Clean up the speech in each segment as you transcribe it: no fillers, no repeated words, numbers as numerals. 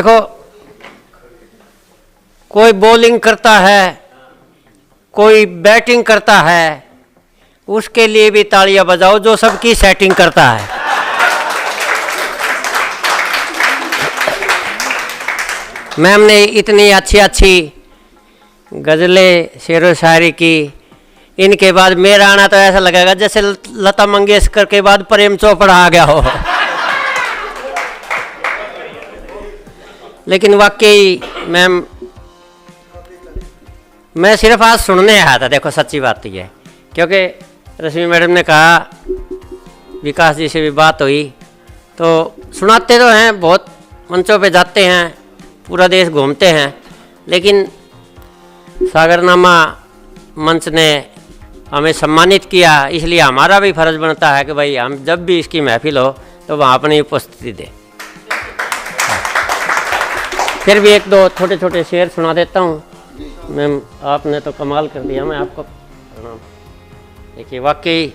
देखो, कोई बॉलिंग करता है, कोई बैटिंग करता है, उसके लिए भी तालियां बजाओ जो सबकी सेटिंग करता है। मैम ने इतनी अच्छी अच्छी गज़लें शेर व शायरी की, इनके बाद मेरा आना तो ऐसा लगेगा जैसे लता मंगेशकर के बाद प्रेम चोपड़ा आ गया हो। लेकिन वाकई मैम, मैं सिर्फ आज सुनने आया था। देखो सच्ची बात ये है, क्योंकि रश्मि मैडम ने कहा, विकास जी से भी बात हुई, तो सुनाते तो हैं, बहुत मंचों पे जाते हैं, पूरा देश घूमते हैं, लेकिन सागरनामा मंच ने हमें सम्मानित किया, इसलिए हमारा भी फर्ज बनता है कि भाई हम जब भी इसकी महफिल हो तो वहाँ अपनी उपस्थिति दें। फिर भी एक दो छोटे छोटे शेर सुना देता हूँ। मैम आपने तो कमाल कर दिया, मैं आपको प्रणाम। देखिए वाकई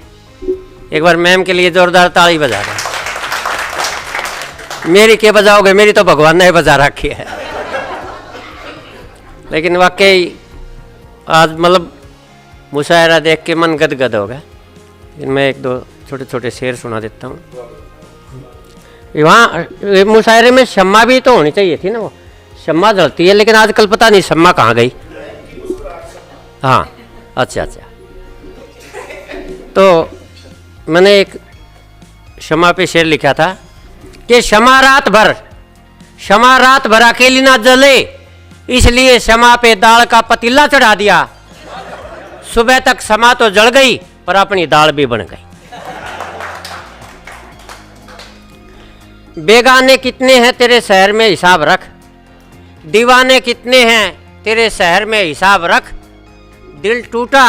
एक बार मैम के लिए जोरदार ताली बजा रहे। मेरी क्या बजाओगे, मेरी तो भगवान ने बजा रखी है। लेकिन वाकई आज मतलब मुशायरा देख के मन गदगद हो गया। मैं एक दो छोटे छोटे शेर सुना देता हूँ। वहाँ मुशायरे में शम्मा भी तो होनी चाहिए थी ना, वो शम्मा जलती है, लेकिन आजकल पता नहीं शम्मा कहाँ गई। हाँ अच्छा अच्छा, तो मैंने एक शम्मा पे शेर लिखा था कि शम्मा रात भर अकेली ना जले, इसलिए शम्मा पे दाल का पतीला चढ़ा दिया। सुबह तक शम्मा तो जल गई पर अपनी दाल भी बन गई। बेगाने कितने हैं तेरे शहर में हिसाब रख, दीवाने कितने हैं तेरे शहर में हिसाब रख। दिल टूटा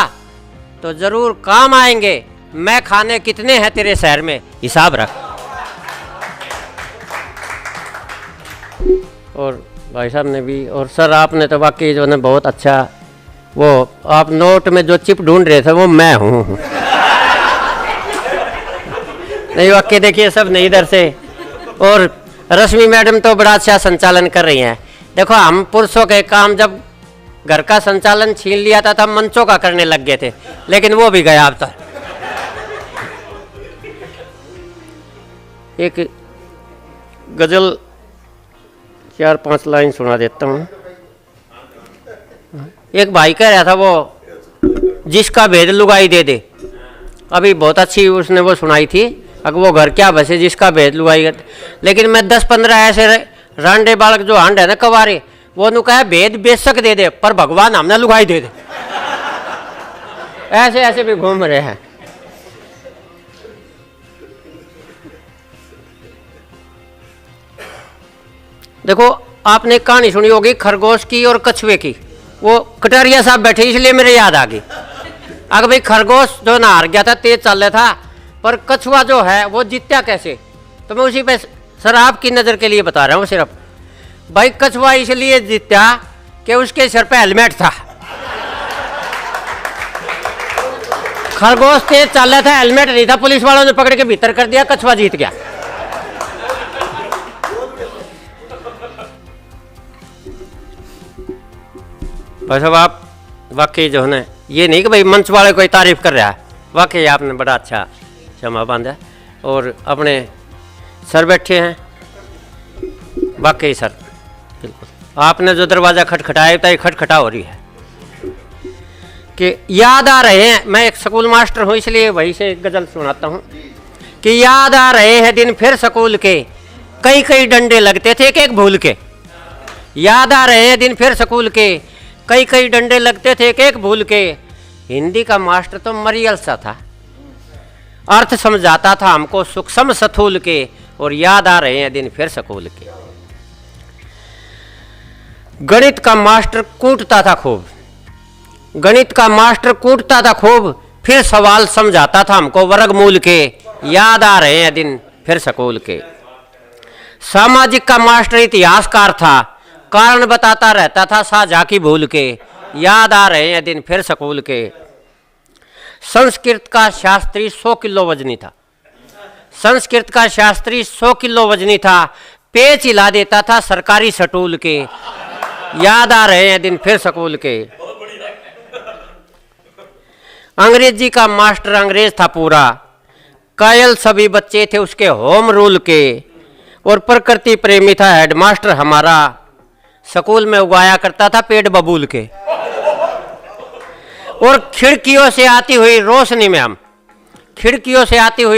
तो जरूर काम आएंगे, मैं खाने कितने हैं तेरे शहर में हिसाब रख। और भाई साहब ने भी, और सर आपने तो वाकई जो है बहुत अच्छा, वो आप नोट में जो चिप ढूंढ रहे थे वो मैं हूँ। नहीं वाकई देखिए सब ने इधर से, और रश्मि मैडम तो बड़ा अच्छा संचालन कर रही हैं। देखो हम पुरुषों के काम जब घर का संचालन छीन लिया था तब मंचों का करने लग गए थे, लेकिन वो भी गया अब तक। एक गजल 4-5 लाइन सुना देता हूँ। एक भाई कह रहा था वो जिसका भेद लुगाई दे दे, अभी बहुत अच्छी उसने वो सुनाई थी, अगर वो घर क्या बसे जिसका भेद लुगाई। लेकिन मैं 10-15 ऐसे रांडे बालक जो हांड है ना कवारे, वो नु कहे भेद बेशक दे दे पर भगवान हमने लुगाई दे दे। ऐसे ऐसे भी घूम रहे हैं। देखो आपने कहानी सुनी होगी खरगोश की और कछुए की। वो कटारिया साहब बैठे इसलिए मेरे याद आ गई। अगर भाई खरगोश जो ना हार गया था, तेज चल रहा था, पर कछुआ जो है वो जीत्या कैसे, तो मैं उसी पे सर आपकी नज़र के लिए बता रहा हूँ सिर्फ। भाई कछुआ इसलिए जीत्या कि उसके सर पे हेलमेट था। खरगोश तेज चल रहा था, हेलमेट नहीं था, पुलिस वालों ने पकड़ के भीतर कर दिया, कछुआ जीत गया। भाई साहब आप वाकई जो है ना, ये नहीं कि भाई मंच वाले कोई तारीफ कर रहा है, वाकई आपने बड़ा अच्छा क्षमा बांधा। और अपने सर बैठे हैं, वाकई सर बिल्कुल आपने जो दरवाज़ा खटखटाया था, ये खटखटा हो रही है कि याद आ रहे हैं। मैं एक स्कूल मास्टर हूँ इसलिए वही से गज़ल सुनाता हूँ कि याद आ रहे हैं दिन फिर स्कूल के, कई कई डंडे लगते थे एक एक भूल के। याद आ रहे हैं दिन फिर स्कूल के, कई कई डंडे लगते थे एक एक भूल के। हिंदी का मास्टर तो मरियल सा था, अर्थ समझाता था हमको सूक्ष्म स्थूल के। और याद आ रहे हैं दिन फिर स्कूल के। गणित का मास्टर कूटता था खूब, गणित का मास्टर कूटता था खूब, फिर सवाल समझाता था हमको वर्गमूल के। याद आ रहे हैं दिन फिर स्कूल के। सामाजिक का मास्टर इतिहासकार था, कारण बताता रहता था साझा की भूल के। याद आ रहे हैं दिन फिर स्कूल के। संस्कृत का शास्त्री 100 किलो वजनी था, संस्कृत का शास्त्री 100 किलो वजनी था, पेच हिला देता था सरकारी स्कूल के। याद आ रहे हैं दिन फिर स्कूल के। अंग्रेजी का मास्टर अंग्रेज था पूरा, कायल सभी बच्चे थे उसके होम रूल के, और प्रकृति प्रेमी था हेडमास्टर हमारा, स्कूल में उगाया करता था पेड़ बबूल के। और खिड़कियों से आती हुई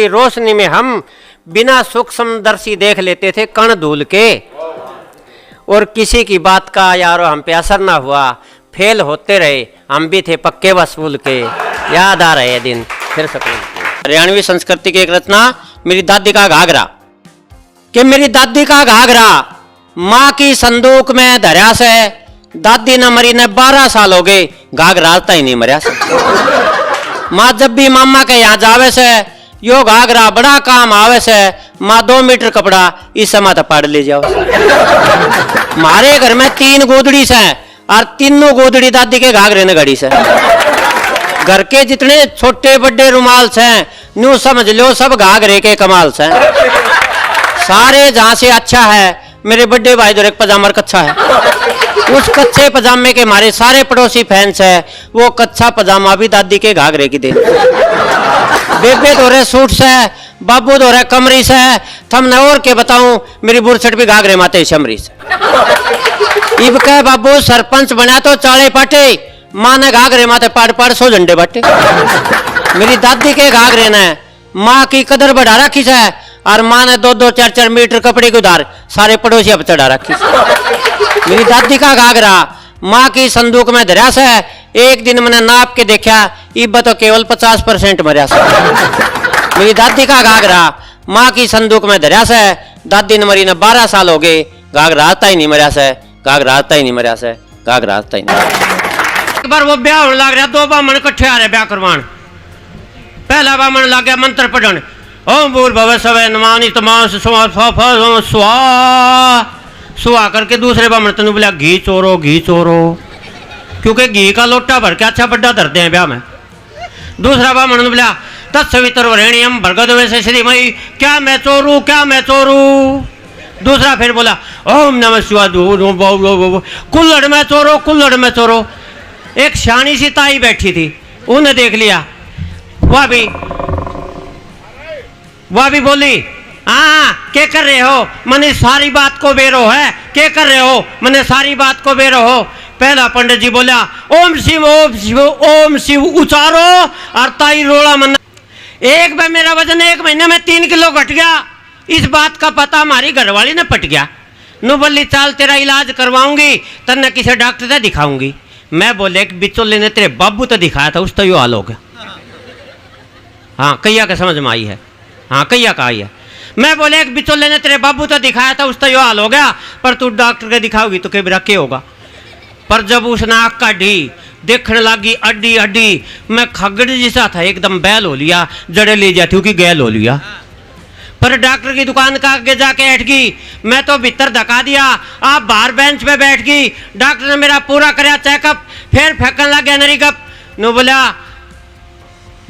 रोशनी में हम बिना सूक्ष्मदर्शी देख लेते थे कण धूल के। और किसी की बात का यारो हम पे असर ना हुआ, फेल होते रहे, हम भी थे पक्के वसूल के। याद आ रहे दिन फिर स्कूल के। हरियाणवी संस्कृति की एक रचना मेरी दादी का घाघरा, कि मेरी दादी का घाघरा माँ की संदूक में धरा से, दादी न मरी ने 12 साल हो गए, घाघरा आता ही नहीं मरिया से। माँ जब भी मामा के यहाँ जावे से, यो घाघरा बड़ा काम आवे से, माँ 2 मीटर कपड़ा इस समय तो पाड़ ले जाओ। हमारे घर में 3 गोदड़ी से, और तीनों गोदड़ी दादी के घाघरे ने गड़ी से। घर के जितने छोटे बड़े रुमाल से न्यू समझ लो सब घाघरे के कमाल से। सारे जहां से अच्छा है मेरे बड़े भाई जो एक पजामा कच्चा है, उस कच्चे पजामे के हमारे सारे पड़ोसी फैंस है, वो कच्चा पजामा भी दादी के घाघरे की दे। बेबे धो रहे सूट से, बाबू धो रहे कमरी से, थमने और के बताऊं मेरी बुरसट भी घाघरे माते शमरी से। इब कह बाबू सरपंच बना तो चाले पाटे, माँ ने घाघरे माते पाड़ पाड़ 100 झंडे बाटे। मेरी दादी के घाघरे ने माँ की कदर बढ़ा रखी है, और माँ ने 2-2, 4-4 मीटर कपड़े के उधार सारे पड़ोसी अब चढ़ा रखी। मेरी दादी का घाघरा माँ की संदूक में धरा से, एक दिन मैंने नाप के देखा, इब तो केवल 50% मरिया से। मेरी दादी का घाघरा माँ की संदूक में धरा से, दादी ने मरी ने 12 साल हो गए, घाघरा आता ही नहीं मरिया से, घाघरा आता ही नहीं मरिया से, घाघरा आता ही नहीं। एक बार वो ब्याह होने लग रहा, 2 बामण इकट्ठे आ रहे ब्याह करवान। पहला बामण लग गया मंत्र पढ़न, ओम भूर भव सवै नमानि तमास स्वा सुहा करके। दूसरे बामण तनु बोला घी चोरो, क्योंकि घी का लोटा भर के अच्छा बड्डा धरते हैं ब्याह में। दूसरा बामण ने बोला तत्सवितर वरेण्यम भर्गो वैसे श्रीमयी, क्या मैं चोरू। दूसरा फिर बोला ओम नमः शिवाय, कुल्लड़ में चोरो। एक शानी सी ताई बैठी थी, उन्हें देख लिया, वह भी बोली हाँ क्या कर रहे हो, मैंने सारी बात को बेरो है, क्या कर रहे हो, मैंने सारी बात को बेरो हो। पहला पंडित जी बोला ओम शिव उचारो, और ताई रोड़ा मन। एक बार मेरा वजन 1 महीने में 3 किलो घट गया, इस बात का पता हमारी घरवाली ने पट गया। नु बोली चाल तेरा इलाज करवाऊंगी, तन्ने किसी डॉक्टर से दिखाऊंगी। मैं बोले बिचौले ने तेरे बाबू तो दिखाया था, उस तो यो हाल हो गया। हाँ कैया का समझ में आई है, हाँ कैया का आई है। मैं बोले एक बिचौले ने तेरे बाबू तो दिखाया था, उस तो यो हाल हो गया, पर तू डॉक्टर के दिखाओगी तो कभी रखे होगा। पर जब उसने आँख काटी, देखने लगी अड्डी, मैं खगड़ जैसा था एकदम बैल हो लिया, जड़े ले जाती हूँ कि गैल हो लिया। पर डॉक्टर की दुकान का आगे जाके बैठ गई, मैं तो भीतर धका दिया, आप बाहर बेंच पे बैठ गई। डॉक्टर ने मेरा पूरा कराया चेकअप, फिर फेंकने लग गया नरी गप। नो बोला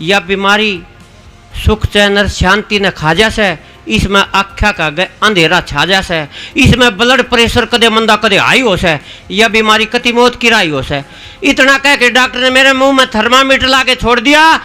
यह बीमारी सुख चैन और शांति ने खा जा से, इसमें आख्या का गए अंधेरा छा जा से, इसमें ब्लड प्रेशर कदे मंदा कदे हाई हो से, यह बीमारी कति मौत की राई हो से। इतना कह के डॉक्टर ने मेरे मुंह में थर्मामीटर ला के छोड़ दिया।